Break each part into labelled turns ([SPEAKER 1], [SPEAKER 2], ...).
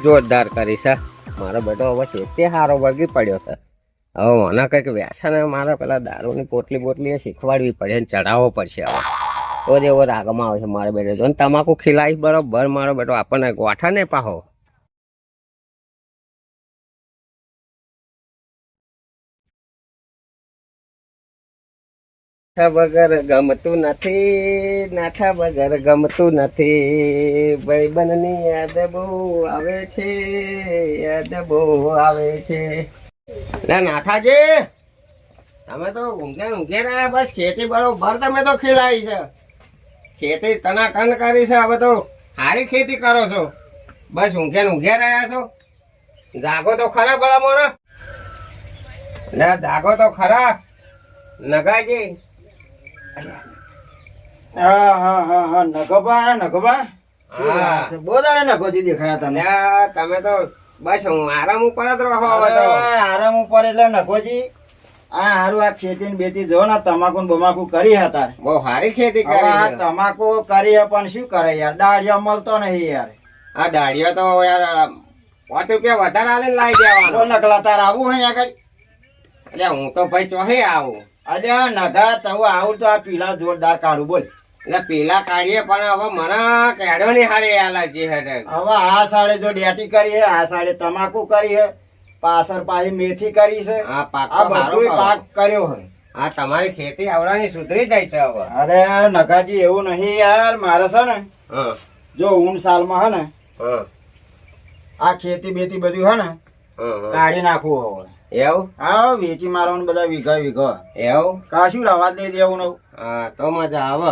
[SPEAKER 1] જોરદાર કરી છે મારો બેટો હવે ખેતી સારો વળગી પડ્યો છે. હવે મને કંઈક વ્યસન મારે પેલા દારૂની પોટલી શીખવાડવી પડે ને ચડાવવો પડશે. હવે તો જ એવો રાગમાં આવે છે મારો બેટો. જો તમાકુ ખીલાઈશ બરોબર મારો બેટો આપણને ગોઠા ને પાહો. વગર ગમતું નથી, નાથા વગર ગમતું નથી. ભાઈબંધની યાદ બહુ આવે છે, યાદ બહુ આવે છે. નાથાજી તમે તો ઊંઘે રહ્યા. બસ ખેતી બરોબર તમે તો ખીલાઈ છે. ખેતી ટનાટન કરી છે. હવે તો સારી ખેતી કરો છો. બસ ઊંઘે રહ્યા છો. જાગો તો ખરા ભલા જાગો તો ખરા નગાજી.
[SPEAKER 2] હા નગોબા બોધારે નગોજી દેખાયા
[SPEAKER 1] તમે તો બસ હું આરામ ઉપર જ રહો.
[SPEAKER 2] આરામ ઉપર એટલે નગોજી આ હારું આ ખેતી ને બેતી જો ને તમાકુ બમાકુ કરી હતા.
[SPEAKER 1] બહુ સારી ખેતી કરી.
[SPEAKER 2] તમાકુ કરી પણ શું કરે યાર, દાળિયો મળતો નહીં યાર.
[SPEAKER 1] આ દાળિયો તો યાર 5 રૂપિયા વધારે આલે લાવી દેવાનો.
[SPEAKER 2] નકલા તાર આવું હે આગળ?
[SPEAKER 1] એટલે હું તો ભાઈ ચોહે આવું.
[SPEAKER 2] અલ્યા નગા તો આવું તો આ પીલા જોરદાર કાઢું બોલ.
[SPEAKER 1] એટલે પીલા કાઢીએ પણ હવે મને કેડો ની હારી એલર્જી હે.
[SPEAKER 2] હવે આ સાડે જો ડેટી કરી હે, આ સાડે તમાકુ કરી હે, પાછળ પાછી મેથી કરી છે. આ બધું પાક કર્યો હે.
[SPEAKER 1] હા તમારી ખેતી આવડાની સુધરી જાય છે હવે.
[SPEAKER 2] અરે નગાજી એવું નહીં યાર, મારે છે ને જો ઊન સાલમાં હે ને આ ખેતી બેતી બધું હે ને કાઢી નાખવું હવે.
[SPEAKER 1] એવું?
[SPEAKER 2] હા વેચી મારવાનું બધા વીઘા.
[SPEAKER 1] એવું?
[SPEAKER 2] કશું રવા જ નહીં દેવું નવું.
[SPEAKER 1] હા તો મજા આવે.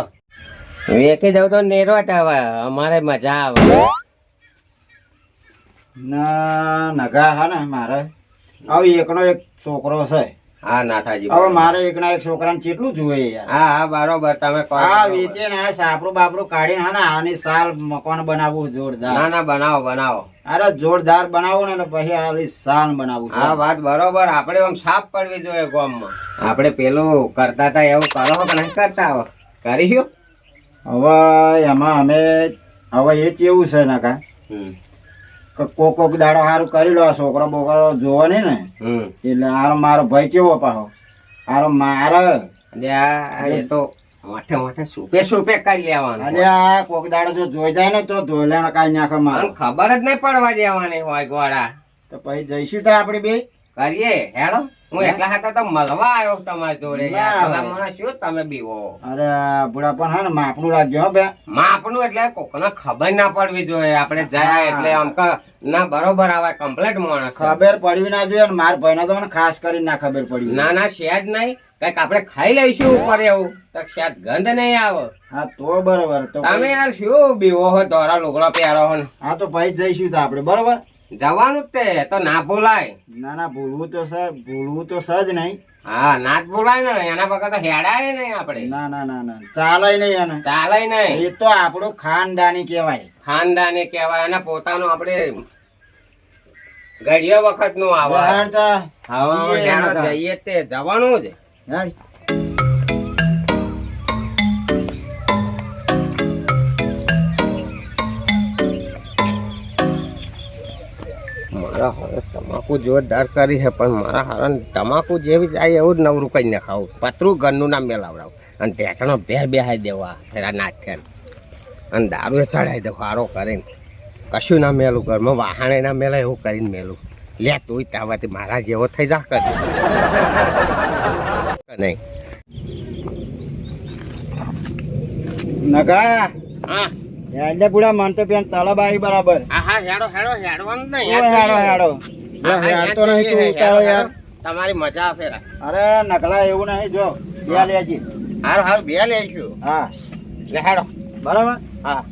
[SPEAKER 1] વેચી દઉં તો નેરો જ આવે, અમારે મજા આવે.
[SPEAKER 2] ના નગા હા ને મારે હવે એકનો એક છોકરો છે.
[SPEAKER 1] હા નાથાજી
[SPEAKER 2] હવે મારે એકના એક છોકરાને કેટલું જોઈએ યાર.
[SPEAKER 1] હા બરોબર તમે કહો.
[SPEAKER 2] હા વેચે ને આ સાપરું બાપરું કાઢીને હા ને આની સાલ મકાન બનાવવું જોરદાર.
[SPEAKER 1] ના બનાવો.
[SPEAKER 2] અરે જોરદાર બનાવું ને પછી આ સાલ બનાવવું.
[SPEAKER 1] હા વાત બરોબર. આપણે આમ સાફ પડવી જોઈએ ગામમાં. આપણે પેલું કરતા હતા એવું કરો કે નહીં કરતા? હવે કરીશું.
[SPEAKER 2] હવે એમાં અમે હવે એ કેવું છે ને કા કોક દાડો સારું કરી લો, છોકરો બોકરો જોવો નહીં ને એટલે હારો મારો ભાઈ કેવો પાછો હારો મારે
[SPEAKER 1] એ તો મોટે સુપે કરી લેવાનું.
[SPEAKER 2] અરે આ કોક દાડો જો જોઈ જાય ને તો ધોલે કાઈ નાખે મારે
[SPEAKER 1] ખબર જ નહીં પડવા દેવાની હોય ગોળા.
[SPEAKER 2] તો પછી જઈશું તો આપણે બે
[SPEAKER 1] કરીએ હેડો. હું એકલા હતા તો મળવા આવ્યો તમારી જોડે. શું તમે બીવો?
[SPEAKER 2] અરે બુડા પણ હા ને માપનું રાખજો બે.
[SPEAKER 1] માપનું એટલે કોકને ખબર ના પડવી જોઈએ. આપણે જાય એટલે આમ ના બરોબર આવે કમ્પ્લેટ માણસ.
[SPEAKER 2] ખબર પડવી ના જોઈએ. માર ભાઈ તો મને ખાસ કરીને ના ખબર પડી.
[SPEAKER 1] ના શેજ નહીં કઈક આપણે ખાઈ લઈશું ઉપર એવું તો શેજ ગંધ નહીં આવે.
[SPEAKER 2] હા તો બરોબર. તો
[SPEAKER 1] તમે યાર શું બીવો હો ધોરા લુગડો પહેરો હો.
[SPEAKER 2] હા તો ભાઈ જઈશું તો આપણે બરોબર.
[SPEAKER 1] જવાનું જ તે તો ના ભૂલાય.
[SPEAKER 2] ના ભૂલવું તો સજ નહીં.
[SPEAKER 1] હા ના જ ભૂલાય ને. એના વગર તો હેડાય નહીં આપણે.
[SPEAKER 2] ના ચાલાય નહીં. એને
[SPEAKER 1] ચાલાય નહીં.
[SPEAKER 2] એ તો આપણું ખાનદાની કહેવાય.
[SPEAKER 1] ખાનદાની કહેવાય. અને પોતાનું આપણે ઘડિયા વખત નું આવે. જઈએ તે જવાનું જ. મારા હવે તમાકુ જોરદાર કરી છે પણ મારા હારા તમાકુ જેવી જાય એવું જ નવરું કઈ ને ખાવું. પતરું ઘરનું નામ મેલાવડાવું અને ઢેચણો ભેર બેહાઈ દેવા ફેરા નાખ્યા અને દારૂ ચડાવી દઉં હારો કરીને. કશું ના મેલું ઘરમાં વાહણે ના મેલા એવું કરીને મેલું. લે તું તાવાથી મારા જેવો થઈ જા કર નહીં.
[SPEAKER 2] નગા
[SPEAKER 1] હા
[SPEAKER 2] એટલે પૂરા મન તો પેન તલબ આવી બરાબર.
[SPEAKER 1] હા હેડવાનું
[SPEAKER 2] હેડતો નહીં તું ઉતારો યાર.
[SPEAKER 1] તમારી મજા ફેરા.
[SPEAKER 2] અરે નકલા એવું નહીં જો બે લેજી.
[SPEAKER 1] હારું બે લઈશું.
[SPEAKER 2] હા
[SPEAKER 1] હેડો
[SPEAKER 2] બરાબર.
[SPEAKER 1] હા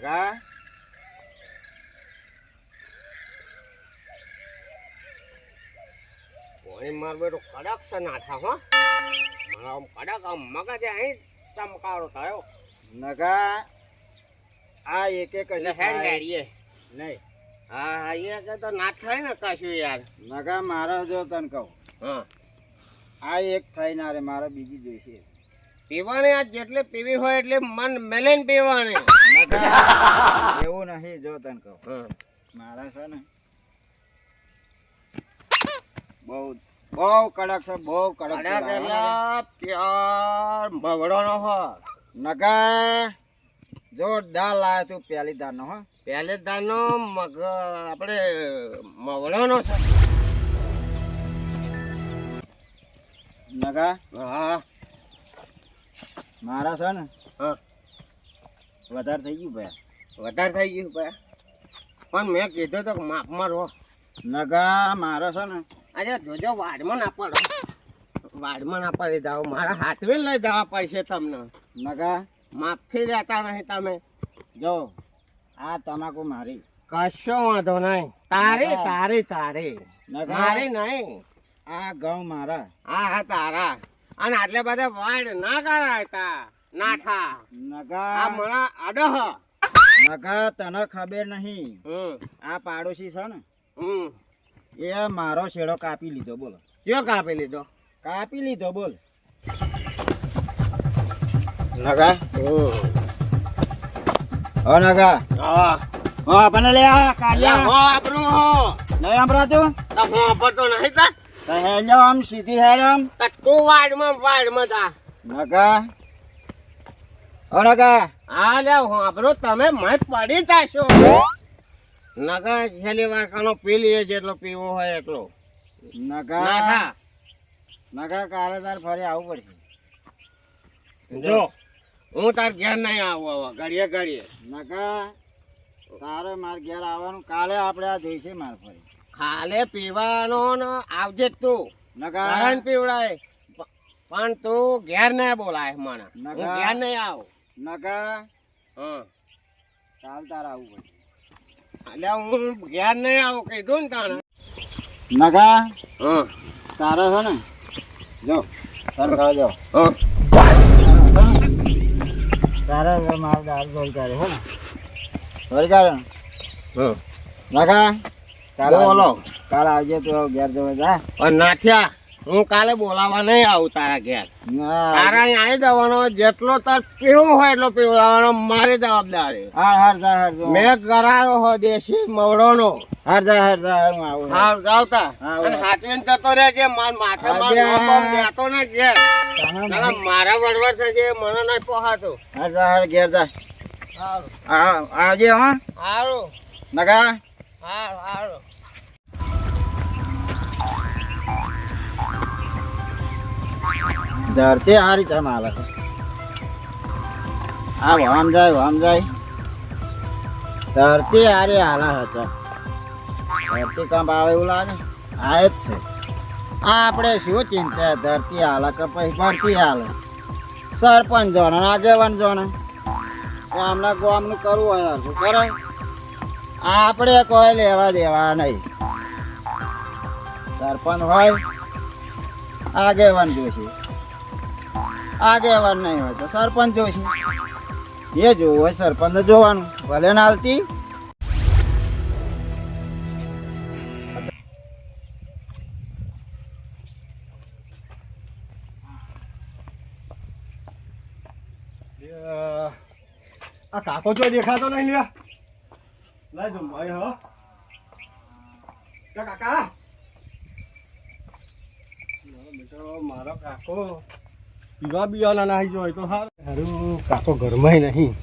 [SPEAKER 2] નકા
[SPEAKER 1] કોઈ માર બેટો કડક છે નાઠા હો મારા આમ કડક આમ મગજ અહીં ચમકારો થયો
[SPEAKER 2] નકા આ એક એક
[SPEAKER 1] એટલે હેડ હેડીએ
[SPEAKER 2] નહીં
[SPEAKER 1] હા હા એ કે તો ના થાય ને કશું યાર
[SPEAKER 2] નકા મારા જો તને કહું
[SPEAKER 1] હા
[SPEAKER 2] આ એક થઈ ના રે મારે બીજી જોઈશે
[SPEAKER 1] પીવાની આ જેટલે પીવી હોય એટલે મન મેલેન પીવાની
[SPEAKER 2] નકા એવું નહીં જો તને કહું
[SPEAKER 1] હા
[SPEAKER 2] મારા છે ને બહુ બહુ કડક છે બહુ કડક છે
[SPEAKER 1] કડક એટલે પ્યાર મવડોનો હો
[SPEAKER 2] નકા જોરદાર લાવ્યો તું પહેલી દારનો હો
[SPEAKER 1] પહેલે દાનો મગ આપણે મવડોનો છે
[SPEAKER 2] નકા
[SPEAKER 1] હા
[SPEAKER 2] મારા છે ને
[SPEAKER 1] હા
[SPEAKER 2] વધારે થઈ ગયું ભાઈ
[SPEAKER 1] વધારે થઈ ગયું ભાઈ પણ મેં કીધું તો કે માપમાં રહો
[SPEAKER 2] નકા મારો છે ને
[SPEAKER 1] અરે જોજો વાડમાં ના પડો વાડમાં ના પડી જાઓ મારા હાથવી લઈ જવા પડશે તમને
[SPEAKER 2] નકા
[SPEAKER 1] માપથી રહેતા નહીં તમે
[SPEAKER 2] જો આ તમાકુ મારી
[SPEAKER 1] કશો વાંધો નહીં તારી તારી તારી
[SPEAKER 2] નકા
[SPEAKER 1] મારી નહીં
[SPEAKER 2] આ ઘઉં મારા
[SPEAKER 1] હા હા તારા અને આટલે બધા વાડ ના કરાય તા નાઠા આ
[SPEAKER 2] નકા
[SPEAKER 1] મને અડહ
[SPEAKER 2] નકા તને ખબર નહીં આ પાડોશી છે ને એ મારો શેડો કાપી લીધો બોલો
[SPEAKER 1] કયો કાપી લીધો
[SPEAKER 2] કાપી લીધો બોલ નકા ઓ નકા
[SPEAKER 1] હા
[SPEAKER 2] હો આપણને લે આ કાઢ્યા
[SPEAKER 1] હો આપણું હો
[SPEAKER 2] નહીં સાંભળાતું
[SPEAKER 1] તો હું વાપરતો નહીં તા
[SPEAKER 2] તો હેલો આમ સીધી હેલો આમ
[SPEAKER 1] તો તું વાડમાં તા
[SPEAKER 2] નકા ઓ નકા
[SPEAKER 1] હા લે હું આપણું તમે મત પડી જાશો નગા છેલ્લી વાર કાનો પી લઈએ જેટલો પીવો હોય એટલો
[SPEAKER 2] નકા
[SPEAKER 1] નાઠા
[SPEAKER 2] નકા કાલે તાર ફરી આવવું પડશે
[SPEAKER 1] જો હું તાર ઘેર નહીં આવું હવે ઘડીએ ઘડીએ
[SPEAKER 2] નકા તારે માર ઘેર આવવાનું કાલે આપણે આ જોઈશે માર ફરી
[SPEAKER 1] ખાલે પીવાનો ને આવજે જ તું
[SPEAKER 2] નકા
[SPEAKER 1] ઘરે પીવડાય પણ તું ઘેર નહીં બોલાય મને હું
[SPEAKER 2] નકા.
[SPEAKER 1] ઘેર નહીં આવું
[SPEAKER 2] નકા
[SPEAKER 1] હા
[SPEAKER 2] કાલ તારે આવવું પડશે
[SPEAKER 1] એટલે હું ઘેર નહીં આવું કીધું ને તાણે
[SPEAKER 2] નકા
[SPEAKER 1] હા
[SPEAKER 2] તારે છે ને જો તારે ખાવા જાઓ
[SPEAKER 1] હા
[SPEAKER 2] તારે મારે દાળ જોઈ કાઢે હો ને જોઈ કાઢે
[SPEAKER 1] હા
[SPEAKER 2] નકા કાલે
[SPEAKER 1] બોલો.
[SPEAKER 2] કાલે આવજે તું ઘેર જવા જા
[SPEAKER 1] અને નાઠ્યા હું કાલે બોલાવા નહીં આવું તારા ઘેર તારા અહીં આવી જવાનો જેટલો તાર પીવું હોય એટલો પીવડાવવાનો મારી જવાબદારી
[SPEAKER 2] હાર હાર જા હાર જો
[SPEAKER 1] મેં કરાયો હો દેશી મવડોનો
[SPEAKER 2] હાર જા હું આવું
[SPEAKER 1] હા જાવતા
[SPEAKER 2] હા,
[SPEAKER 1] અને
[SPEAKER 2] હા.
[SPEAKER 1] હાથવીને જતો રહેજે માર માથે માર
[SPEAKER 2] આજે.
[SPEAKER 1] નોમ દેતો ને ઘેર નકર મારા વડવડ થશે મને નહીં પોહાતું
[SPEAKER 2] હાર જા હાર ઘેર જા
[SPEAKER 1] સારું
[SPEAKER 2] આવજે હો
[SPEAKER 1] સારું
[SPEAKER 2] નકા
[SPEAKER 1] સારું સારું
[SPEAKER 2] ધરતી હારી છે મારે આ વામ જાય ધરતી હારી હાલા હતા ધરતી કંપ આવે એવું લાગે આ જ છે આ આપણે શું ચિંતા ધરતી હાલે કે પછી ભરતી હાલે સરપંચ જોને આગેવાન જોને ગામના ગામનું કરવું હોય શું કરે આપણે કોઈ લેવા દેવા નહીં સરપંચ હોય આગેવાન જોશે આગેવાન નહીં હોય તો સરપંચ જોશે એ જોવું હોય સરપંચ જોવાનું ભલે ના હાલતી
[SPEAKER 3] આ કાકો જો દેખાતો નહીં લ્યા લઈ જો ભાઈ હો કાકા બેટો મારો કાકો પીવા બીવાના નાહી જો તો હારું કાકો ઘરમાં નહીં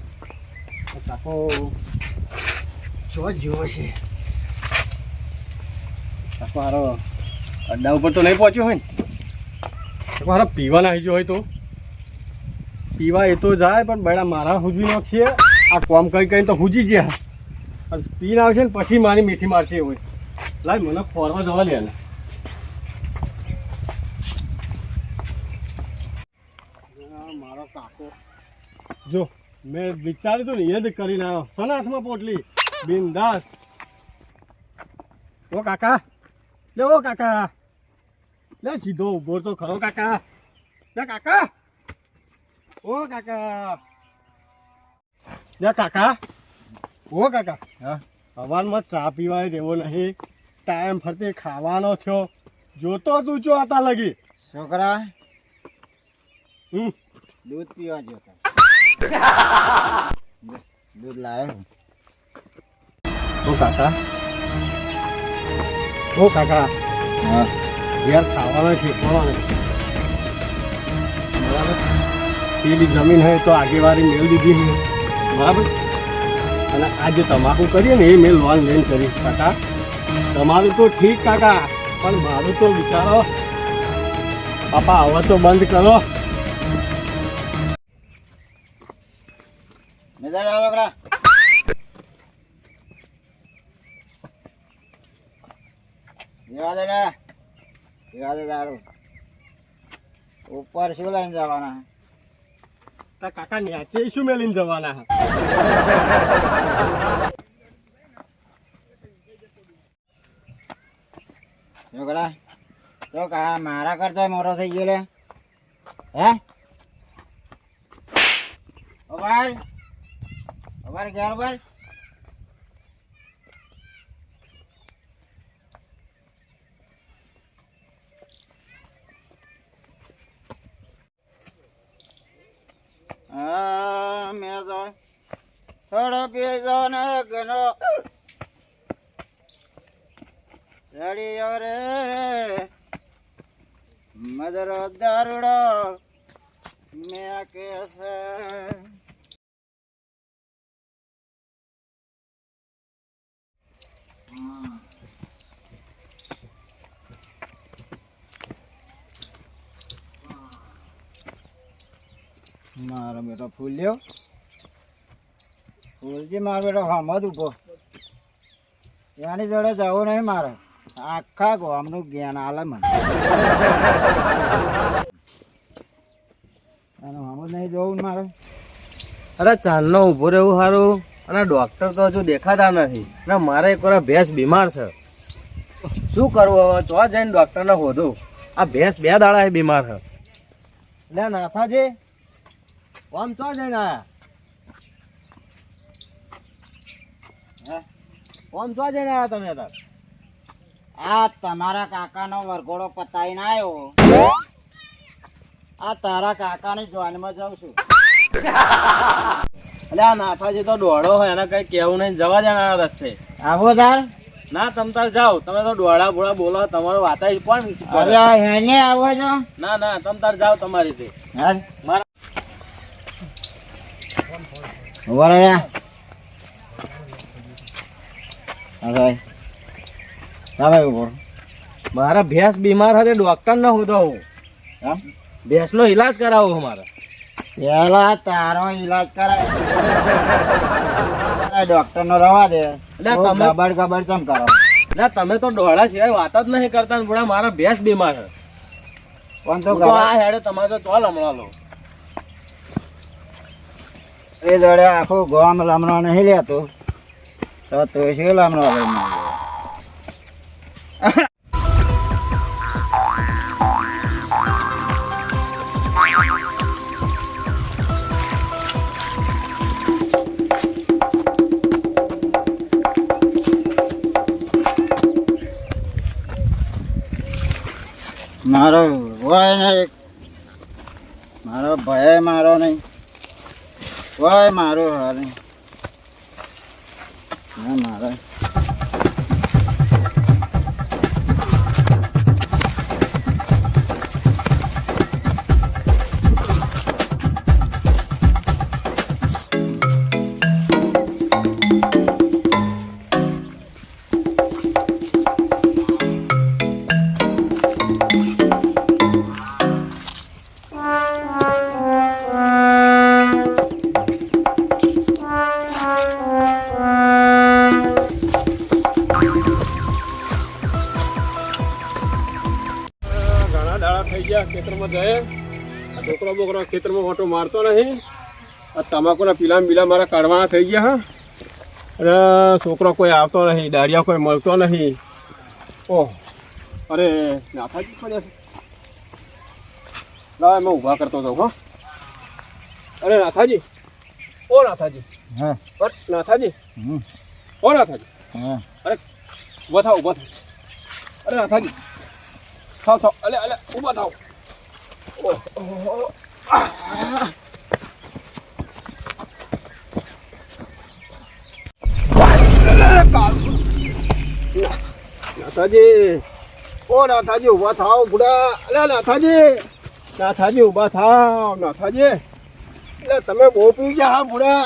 [SPEAKER 3] કાકો જો જેવો છે કાકો હારો અડ્ડા ઉપર તો નહીં પહોંચ્યો હોય ને કાકો હારો પીવા નાહી જો હોય તો પીવા એ તો જાય પણ બેડા મારા હુજી નાખશે આ કોમ કઈ કઈ તો હુજી જ્યાં અને પી આવશે ને પછી મારી મીઠી મારશે એવું લાય મને ફોરવા જવા દે ને મારો કાકો જો મેં વિચાર્યું હતું ને એ જ કરીને આવ્યો સનાસમાં પોટલી બિંદાસ. ઓ કાકા, લે ઓ કાકા, લે સીધો ઉભો તો ખરો કાકા. લે કાકા, ઓ કાકા, લે કાકા, ઓ કાકા.
[SPEAKER 2] હા
[SPEAKER 3] સવારમાં ચા પીવાય દેવો નહીં, ટાઈમ ફરતે ખાવાનો થયો, જોતો તું ચો આતા લગી.
[SPEAKER 2] છોકરા
[SPEAKER 3] હમ
[SPEAKER 2] દૂધ પીવા જોતા દૂધ લાવ્યો.
[SPEAKER 3] ઓ કાકા, ઓ કાકા,
[SPEAKER 2] હા
[SPEAKER 3] ઘેર ખાવાનો શીખવાનો બરાબર. પેલી જમીન હોય તો આગેવારી મેળ દીધી છે બરાબર. અને આ જે તમાકુ કરીએ ને એ મેં લોન લઈને કરી. કાકા તમારું તો ઠીક કાકા, પણ મારું તો વિચારો પાપા હવે તો બંધ કરો.
[SPEAKER 2] મેદાન આવો છોકરા. જેવા દે ને જેવા દે દારૂ ઉપર શું લઈને જવાના?
[SPEAKER 3] તો કાકા ન્યાચે શું મેલીને જવાના?
[SPEAKER 2] છોકરા તો કા મારા કરતા મોટો થઈ ગયો લે. હે ભાઈ અમારે ઘેર ભાઈ મેં તો થોડો પીજો ને ઘણો ચડીયો રે મદરો દારૂડો મેં કેસે. મારો બેટો ફૂલ્યો ફૂલજી, મારો બેટો હમ જ ઉભો. એની જોડે જવું નહીં મારે, આખા ગામનું જ્ઞાન આલે મને. અને હમ જ નહીં જોવું ને મારે.
[SPEAKER 4] અરે ચાંદનો ઊભો રહેવું સારું, અને ડૉક્ટર તો હજુ દેખાતા નથી ને મારે એક વાર ભેંસ બીમાર છે. શું કરવું હવે? ચો જઈને ડૉક્ટરને શોધું. આ ભેંસ 2 દાડા એ બીમાર છે. લે નાથાજી, આમ ચો જઈને આયા?
[SPEAKER 2] હે?
[SPEAKER 4] આમ ચો જઈને આયા તમે તાર?
[SPEAKER 2] આ તમારા કાકાનો વરઘોડો પતાવીને આવ્યો. આ તારા કાકાની જોનમાં જાઉં છું.
[SPEAKER 4] એટલે આ નાથાજી તો દોડો હોય, એને કઈ કેવું નહીં, જવા દે આ રસ્તે.
[SPEAKER 2] આવો તાર.
[SPEAKER 4] ના તમ તાર જાઓ, તમે તો દોડા બોડા બોલો, તમારું વાતાવરણ કોણ
[SPEAKER 2] અરે હેને આવો છો?
[SPEAKER 4] ના ના તમ તાર જાઓ તમારી રીતે.
[SPEAKER 2] હા
[SPEAKER 4] મારા
[SPEAKER 2] ઉભો રહે. હા ભાઈ હા ભાઈ ઉભો.
[SPEAKER 4] મારા ભેંસ બીમાર હતી, ડૉક્ટરને શોધો હું.
[SPEAKER 2] એમ
[SPEAKER 4] ભેંસનો ઈલાજ કરાવો અમારે.
[SPEAKER 2] પેલા તારો ઈલાજ કરાય. ડોક્ટર નો રવા દે.
[SPEAKER 4] એટલે તમે
[SPEAKER 2] ગબડ ગબડ ચમ કરો.
[SPEAKER 4] ના તમે તો દોડા સિવાય વાત જ નહીં કરતા ને પૂરા મારા ભેંસ બીમાર છે.
[SPEAKER 2] પણ તો
[SPEAKER 4] હું તો આ હેડે તમારે તો ચોલ હમણાં લો.
[SPEAKER 2] એ જોડે આખું ગામ લમણો નહીં લેતું તો તું શું લમણો લઈને આવ્યો? મારો હોય નહીં, મારો ભય મારો નહીં, હોય મારું હાલ નહીં. ના મારે
[SPEAKER 3] ઘણા દાડા થઈ ગયા ખેતરમાં જાય. આ છોકરો બોકરો ખેતરમાં ઓટો મારતો નહીં, આ તમાકુના પીલા બીલા મારા કાઢવાના થઈ ગયા હા. અરે છોકરો કોઈ આવતો નહીં, દાડિયા કોઈ મળતો નહીં. ઓહ, અરે નાથાજી પડ્યા છે. લાવ એમાં ઊભા કરતો હતો હો. અરે નાથાજી, ઓ નાથાજી,
[SPEAKER 2] હા
[SPEAKER 3] નાથાજી,
[SPEAKER 2] હમ,
[SPEAKER 3] ઓ નાથાજી,
[SPEAKER 2] હા
[SPEAKER 3] અરે ઊભા થાવ, ઊભા થાવ. અરે નાથાજી, થાવ થાવ, અલે અલે ઊભા થાવ. ઓહ, નાથાજી, ઓ નાથાજી ઊભા થાવ બુડા. અલે નાથાજી, નાથાજી ઊભા થાવ. નાથાજી, એટલે તમે બહુ પી ગયા હા બુડા.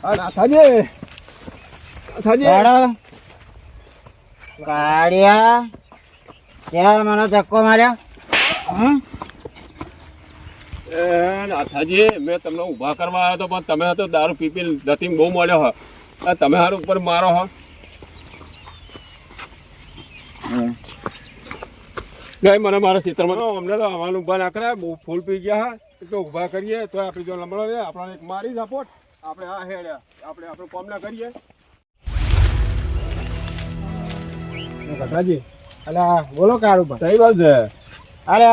[SPEAKER 3] હા નાથાજી, નાથાજી,
[SPEAKER 2] કાળિયા ત્યાં મને ધક્કો માર્યો. હમ,
[SPEAKER 3] એ નાથાજી, મેં તમને ઊભા કરવા આવ્યો હતો પણ તમે તો દારૂ પી પી ધતીમ બહુ મળ્યો હો. તમે હારું ઉપર મારો હો. ગઈ મને મારા ક્ષેત્રમાં અમને તો આવવાનું ઊભા ના કરે. બહુ ફૂલ પી ગયા હા તો ઊભા કરીએ તો આપણી જો લમણો ને આપણને એક મારી જ આપોટ. આપણે આ હેડ્યા આપણે આપણું કામ ના કરીએ. કાકાજી,
[SPEAKER 2] અલા બોલો કાળુભા.
[SPEAKER 3] સહી વાત છે.
[SPEAKER 2] અરે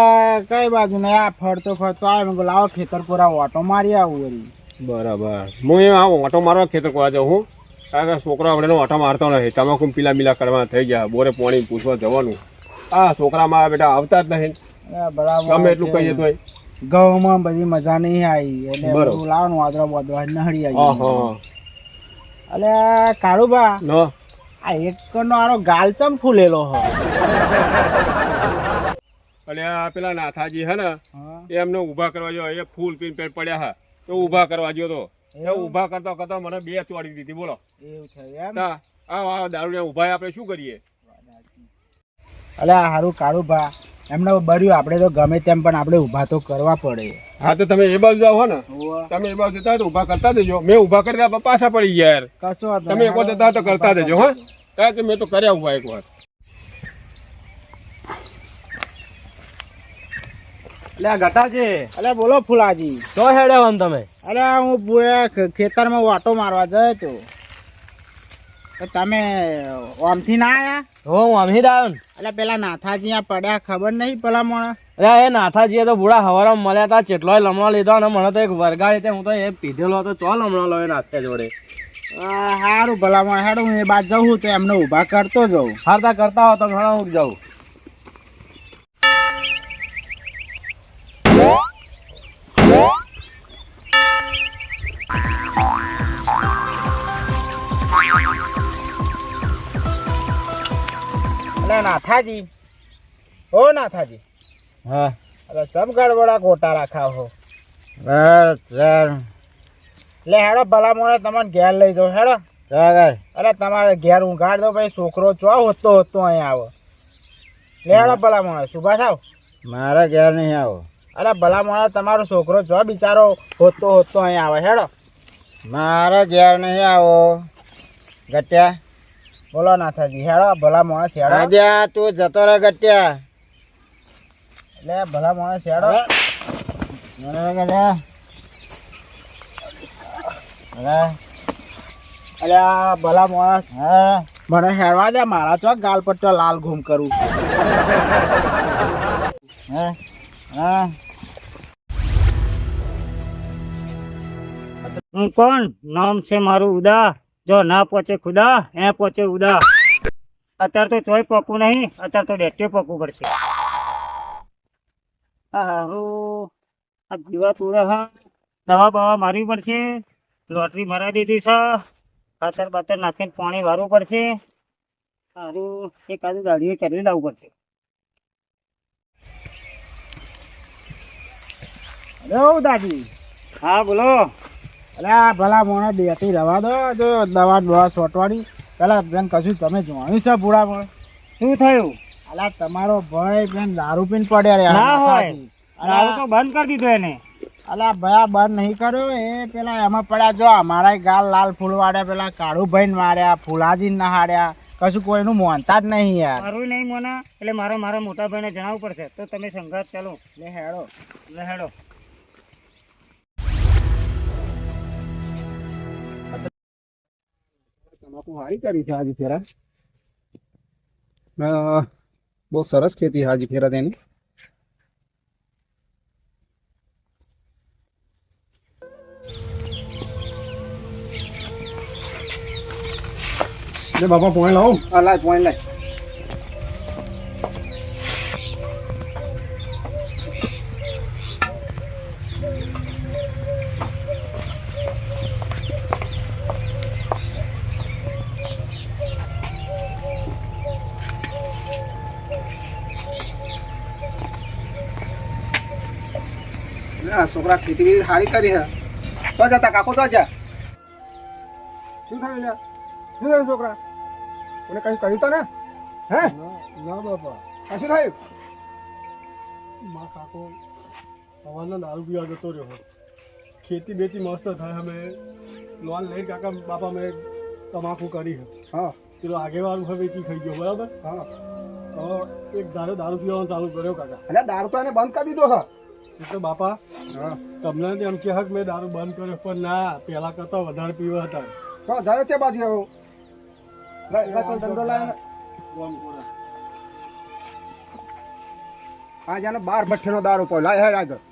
[SPEAKER 2] કઈ બાજુ ને આ ફરતો ફરતો આવે મેં કીધું લાવો ખેતર પૂરા ઓટો મારી આવું વળી.
[SPEAKER 3] બરાબર. હું એ આ ઓટો મારવા ખેતર કરવા જાઉં હું. કારણ કે છોકરો આપણે ઓટો મારતો નથી. તમાકુ પીલા બીલા કરવા થઈ ગયા. બોરે પાણી પૂછવા જવાનું. આ છોકરા મારા બેટા આવતા જ નહીં.
[SPEAKER 2] બરાબર
[SPEAKER 3] ગમે એટલું કહીએ તોય.
[SPEAKER 2] ઘઉંમાં બધી મજા નહીં આવી એટલે
[SPEAKER 3] બરાબર.
[SPEAKER 2] બધું લાવવાનું વાદળા બોદળા નહળી
[SPEAKER 3] હા
[SPEAKER 2] આવી.
[SPEAKER 3] હા.
[SPEAKER 2] અલે કાળુભા,
[SPEAKER 3] ન
[SPEAKER 2] આ એક નો આરો ગાલ ચમ ફૂલેલો હો.
[SPEAKER 3] અને આ પેલા નાથાજી હે ને
[SPEAKER 2] હા,
[SPEAKER 3] એમને ઊભા કરવા જો એ ફૂલ પીન પેટ પડ્યા હા તો ઊભા કરવા ગયો તો એ ઊભા કરતા કરતા મને બે ચોડી દીધી. બોલો
[SPEAKER 2] એવું થયું એમ.
[SPEAKER 3] તા આ દારૂ ઊભા આપણે શું કરીએ?
[SPEAKER 2] અલે આ હારું કાળુભા, એમને બર્યું આપણે તો ગમે તેમ પણ આપણે ઊભા તો કરવા પડે.
[SPEAKER 3] હા તો તમે એ બાજુ જાઓ હો ને, તમે એ બાજુ જતા હોય તો ઊભા કરતા દેજો. મેં ઊભા કરતા પાછા પડી ગયા યાર.
[SPEAKER 2] કશો વાંધો
[SPEAKER 3] તમે
[SPEAKER 2] નહીં.
[SPEAKER 3] એક વાર જતા હોય તો કરતા દેજો હા. કારણ કે મેં તો કર્યા ઊભા એક વાર.
[SPEAKER 4] એટલે આ ગટાજી
[SPEAKER 2] અલે બોલો ફુલાજી.
[SPEAKER 4] તો હેડે વન તમે.
[SPEAKER 2] અરે હું ખેતરમાં વાટો મારવા જયો તો તમે ઓમથી ના આયા?
[SPEAKER 4] હું અમી દાવ ને.
[SPEAKER 2] એટલે પેલા નાથાજી આ પડ્યા ખબર નહીં પેલા મને.
[SPEAKER 4] અરે એ નાથાજીએ તો બુડા હવારમાં મળ્યા હતા. ચેટલોય લમણો લીધો અને મને તો એક વરગાડી તે હું તો એ પીધેલો હતો. ચો લમણો લો એ નાથા જોડે.
[SPEAKER 2] સારું ભલામણ હેડો હું એ બાદ જઉં તો એમને ઊભા કરતો જઉં.
[SPEAKER 4] હારતા કરતા હો તો ઘણા હું જાઉં.
[SPEAKER 2] એટલે નાથાજી, ઓ નાથાજી,
[SPEAKER 4] હા
[SPEAKER 2] અરે ચમ ગડબડા ગોટા રાખા હો. એટલે હેડો ભલામણ તમને ઘેર લઈ જાઓ. હેડો અરે તમારે ઘેર ઊંઘાડ દો ભાઈ. છોકરો ચો હોતો અહીંયા આવો. લે હેડો ભલામણ સુભા થાવ. મારા ઘેર નહીં આવો. અરે ભલામણ તમારો છોકરો ચો બિચારો હોતો અહીંયા આવે. હેડો મારા ઘેર નહીં આવો. ગટ્યા બોલો નાથાજી. હેડો ભલા માણસ હેડો. તું જતો રહે ગટ્યા. એટલે ભલા માણસ હેડો. અલ્યા ભલા માણસ મને હેડવા દે. મારા ચોક ગાલ પટ્ટો લાલ ઘૂમ કરું.
[SPEAKER 5] હું કોણ? નામ છે મારું ઉદા. જો ના પહોંચે ખુદા એ પહોંચે ઉદા. અત્યારે તો ચોય પકવું નહીં, અત્યારે તો ડેટે પકવું પડશે. હારું આ દીવા તોડે હા, દવા બવા મારવી પડશે. લોટરી ભરાઈ દીધી છે. ખાતર બાતર નાખીને પાણી વારવું પડશે. સારું એક આદુ દાડીએ કરી લાવવું પડશે.
[SPEAKER 2] હલો દાદી.
[SPEAKER 5] હા બોલો.
[SPEAKER 2] અલ્યા ભલા મોણે બેટી રવા દો. જો દવા દવા સોટવાની પેલા બેન કશું તમે જોવાનું છે ભૂડા મોણે?
[SPEAKER 5] શું થયું?
[SPEAKER 2] અલ્યા તમારો ભાઈ બેન દારૂ પીને પડ્યા રે.
[SPEAKER 5] ના હોય, દારૂ તો બંધ કરી દીધો એને.
[SPEAKER 2] અલ્યા ભયા બંધ નહીં કર્યો. એ પેલા એમાં પડ્યા. જો અમારા ગાલ લાલ ફૂલ વાળ્યા. પેલા કાળુ ભાઈ ને માર્યા, ફૂલાજી ને નહાડ્યા. કશું કોઈનું મોનતા જ નહીં યાર.
[SPEAKER 5] મારું નહીં મોના એટલે મારા મોટા ભાઈને જણાવવું પડશે. તો તમે સંઘાત ચાલો.
[SPEAKER 2] લે હેડો.
[SPEAKER 5] લે હેડો.
[SPEAKER 3] તમાકુ હારી કરી છે હાજી ફેરા. બહુ સરસ ખેતી હાજી ફેરા તેની. બાપા પોઈન્ટ લાવું. હા લાય પોઈન્ટ લાય. છોકરા ખેતી સારી કરી હે. તો જતા કાકો તો જા. શું થયું લ્યા? શું થયું છોકરા? મને કઈ કહ્યું તો ને? હે ના બાપા. શું થયું? મા કાકો સવારના દારૂ પીવા જતો રહ્યો. ખેતી બેતી મસ્ત થાય. અમે લોન લઈ કાકા બાપા મેં તમાકુ કરી છે. હા પેલો આગેવાળું હવે વેચી ખાઈ ગયો બરાબર. હા એક દારૂ પીવાનું ચાલુ કર્યો કાકા. એટલે દારૂ તો એને બંધ કરી દીધો છે. એટલે બાપા તમને એમ કે હક મેં દારૂ બંધ કર્યો પણ ના પેલા કરતા વધારે પીવા હતા. વધારે છે બાજુ આ જાને 12 ભઠ્ઠીનો દારૂ પડ્યો. લાય હેડ આગળ.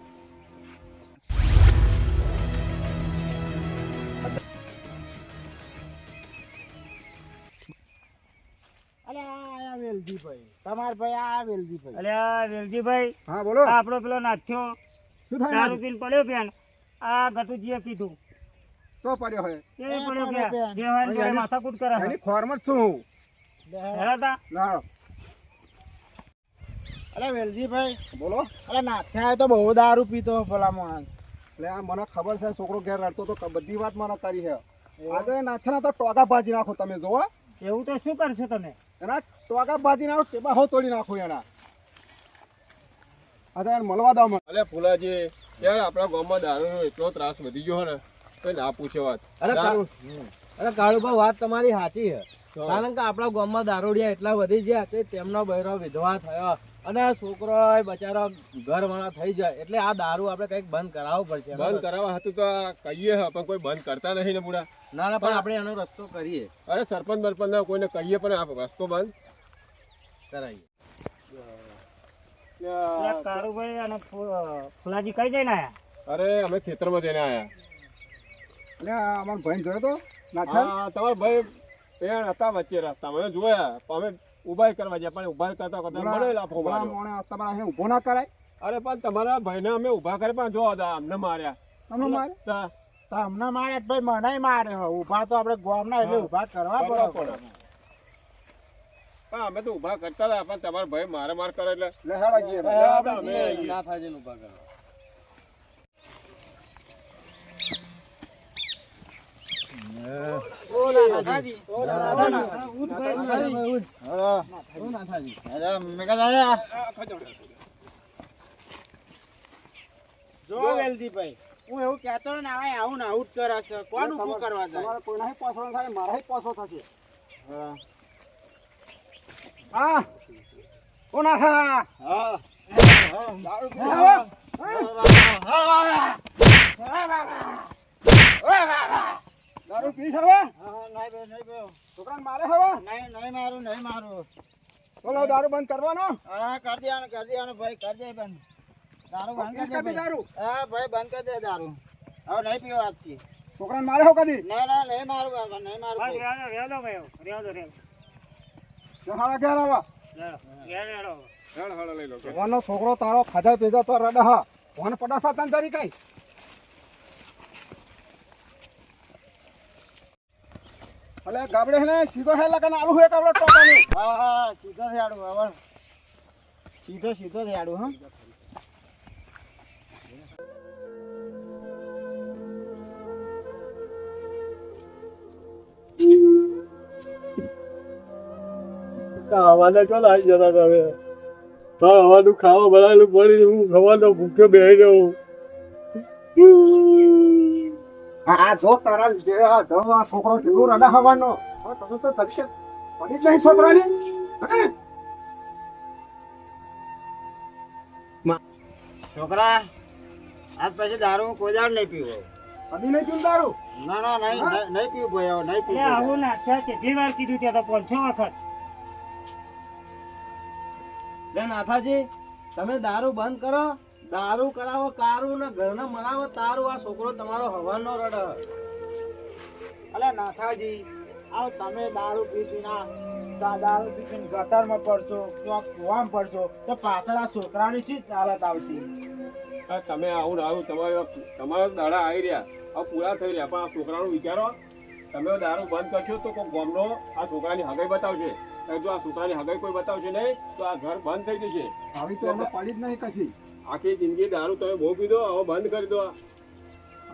[SPEAKER 3] તમાર ભાઈ આ વેલજીભાઈ.
[SPEAKER 5] અલ્યા વેલજીભાઈ,
[SPEAKER 3] હા બોલો.
[SPEAKER 5] આ આપણો પેલો નાથ્યો
[SPEAKER 3] શું થાય
[SPEAKER 5] દારૂ પીને પડ્યો પેન. આ ગટુજીએ કીધું
[SPEAKER 3] તો પડ્યો હોય
[SPEAKER 5] એ પડ્યો કે જે હોય ને જોડે માથાકૂટ કરે છે.
[SPEAKER 3] એની ફોર્મ જ શું હું
[SPEAKER 5] હેરાતા
[SPEAKER 3] ના.
[SPEAKER 2] અરે વેલજીભાઈ
[SPEAKER 3] બોલો.
[SPEAKER 2] અરે નાથ્યા તો બહુ દારૂ પીતો ભલા માણસ.
[SPEAKER 3] એટલે આ મને ખબર છે છોકરો ઘેર રડતો તો બધી વાત મને કરી છે. આજે નાથેના તો ટોકા ભાજી નાખો તમે જોવો.
[SPEAKER 5] એવું તો શું કરશો તમે?
[SPEAKER 3] એના ટોકા ભાજી નાખો ટેબા હો તોડી નાખો એના. આજે એને મળવા દો મને.
[SPEAKER 1] અલે ફુલાજી યાર આપણા ગામમાં દારૂનો એટલો ત્રાસ વધી ગયો ને કોઈ ના પૂછે વાત.
[SPEAKER 4] અરે કાળુભાઈ વાત તમારી સાચી છે. કારણ કે આપણા ગામમાં દારૂડિયા એટલા વધી ગયા કે તેમનો બૈરો વિધવા થયો અને છોકરો બચારો ઘરવાળા થઈ જાય એટલે આ દારૂ આપણે કંઈક બંધ કરાવવું પડશે.
[SPEAKER 1] બંધ કરાવવા હતું તો કહીએ પણ કોઈ બંધ કરતા નહીં ને પૂરા.
[SPEAKER 4] ના પણ આપણે એનો રસ્તો કરીએ.
[SPEAKER 1] અરે સરપંચ બરપંચ કોઈને કહીએ પણ આ રસ્તો બંધ
[SPEAKER 4] કરાવીએ.
[SPEAKER 5] કારુભાઈ અને ફુલાજી કઈ જઈને આયા?
[SPEAKER 1] અરે અમે ખેતરમાં જઈને આયા.
[SPEAKER 3] એટલે અમારો ભાઈ જોયો તો નાથા.
[SPEAKER 1] હા તમારા ભાઈ પેણ હતા વચ્ચે રસ્તામાં અમે જોયા અમે ઉભા કરવા ગયા પણ ઉભા કરતા કરતા મને લાફો માર્યો.
[SPEAKER 3] તમારા અહીં ઊભો ના કરાય.
[SPEAKER 1] અરે પણ તમારા ભાઈને અમે ઉભા કરે પણ જો અમને માર્યા.
[SPEAKER 3] તમને મારે
[SPEAKER 1] તા
[SPEAKER 2] તમને મારે ભાઈ મને મારે હો. ઉભા તો આપણે ગોમના એટલે ઉભા કરવા પડે.
[SPEAKER 1] પણ અમે તો ઉભા કરતા હતા પણ તમારા ભાઈ મારે માર કરે એટલે
[SPEAKER 3] લહેરા જઈએ.
[SPEAKER 4] ના થાય છે ઉભા કરવા.
[SPEAKER 2] જો વેલજીભાઈ હું એવું કહેતો ને આવું ને આવું જ કરે છે. કોણ ઊભું કરવા જાય?
[SPEAKER 3] તમારે કોઈ નહીં પાછો થાય મારા પાછો થશે. હા ઓ નાથા.
[SPEAKER 2] હા
[SPEAKER 3] દારૂ પીવા. દારૂ પી હવે છોકરાને મારે હવે.
[SPEAKER 2] નહીં મારું.
[SPEAKER 3] બોલો દારૂ બંધ કરવાનો.
[SPEAKER 2] હા કરી દેવાનું ભાઈ કરી દે બંધ. દારૂ બંધ
[SPEAKER 3] કેસ
[SPEAKER 2] કરી
[SPEAKER 3] કરી
[SPEAKER 2] દે
[SPEAKER 3] દે દારૂ.
[SPEAKER 2] હા ભાઈ બંધ કરી દે દારૂ. હવે નહીં પીવા આજથી.
[SPEAKER 3] છોકરાને મારે હો કદી.
[SPEAKER 2] નહીં મારું બાબા નહીં મારું
[SPEAKER 5] બસ
[SPEAKER 2] ભાઈ.
[SPEAKER 5] રેડો ભાઈ રેડો
[SPEAKER 3] જહાડા ક્યાં લાવવા.
[SPEAKER 5] રેડો.
[SPEAKER 1] હળ લઈ લો
[SPEAKER 3] જવાનો છોકરો તારો ખાધા પીધા તો રડે હા. ફોન પડાસા તન તારી કઈ. અલે ગાબડે ને સીધો હે લગન આલુ હે કાબડો ટોકાને.
[SPEAKER 2] હા સીધો થયાડું હવે સીધો થયાડું હા.
[SPEAKER 3] હવાના ચાલ આવી જતા તમે. હા હવાનું ખાવા બનાવેલું પડી હું હવાનો ભૂખ્યો બેહી રહ્યો. હા જો તારા જે છોકરો કેવું રડા હવાનો. તમે તો દર્શન પડી જ નહીં છોકરાની.
[SPEAKER 2] છોકરા આજ પછી દારૂ કોઈ દાડ નહીં પીવો.
[SPEAKER 3] કદી નહીં પીવું દારૂ.
[SPEAKER 2] ના ના નહીં પીવું ભાઈ હવે નહીં
[SPEAKER 5] એટલે
[SPEAKER 2] પીવું
[SPEAKER 5] આવું નાખ્યા કેટલી વાર કીધું ત્યાં તો 5-6 વખત.
[SPEAKER 4] લે નાથાજી તમે દારૂ બંધ કરો, દારૂ કરાવો કારું ને ઘરને મરાવો તારું, આ છોકરો તમારો હવાનો રડ.
[SPEAKER 2] અલે નાથાજી આવ તમે દારૂ પી પીના દારૂ પી પીને ગટરમાં પડશો ક્યાં કુવામાં પડશો તો પાછળ આ છોકરાની શી હાલત આવશે.
[SPEAKER 3] તમે આવું ને આવું તમારા દાડા આવી રહ્યા, હવે પૂરા થઈ રહ્યા, પણ આ છોકરાનું વિચારો. તમે દારૂ બંધ કરશો તો કોઈ ગામનો આ છોકરાની હગાઈ બતાવશે. જો આ છોકરાની હગાઈ કોઈ બતાવશે નહીં તો આ ઘર બંધ થઈ જશે.
[SPEAKER 2] આવી તો અમે પડી જ નહીં કશી.
[SPEAKER 3] આખી જિંદગી દારૂ તમે બહુ પીધો, હવે બંધ કરી દો.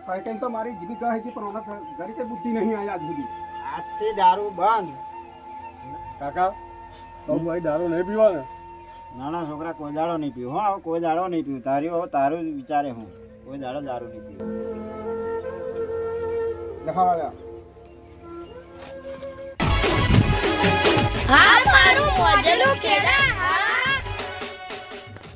[SPEAKER 2] કઈ કઈ તો મારી જીવિકા હતી પણ ઓના ઘરે કઈ બુદ્ધિ નહીં આવી આજ સુધી. આજથી દારૂ બંધ.
[SPEAKER 3] કાકા તો ભાઈ દારૂ નહીં પીવા ને?
[SPEAKER 2] નાના છોકરા કોઈ દાડો નહીં પીવું. હા હવે કોઈ દાડો નહીં પીવું. તારું વિચારે હું કોઈ દાડો દારૂ નહીં પીવું.
[SPEAKER 6] હાલ મારું મોજેલું ખેતર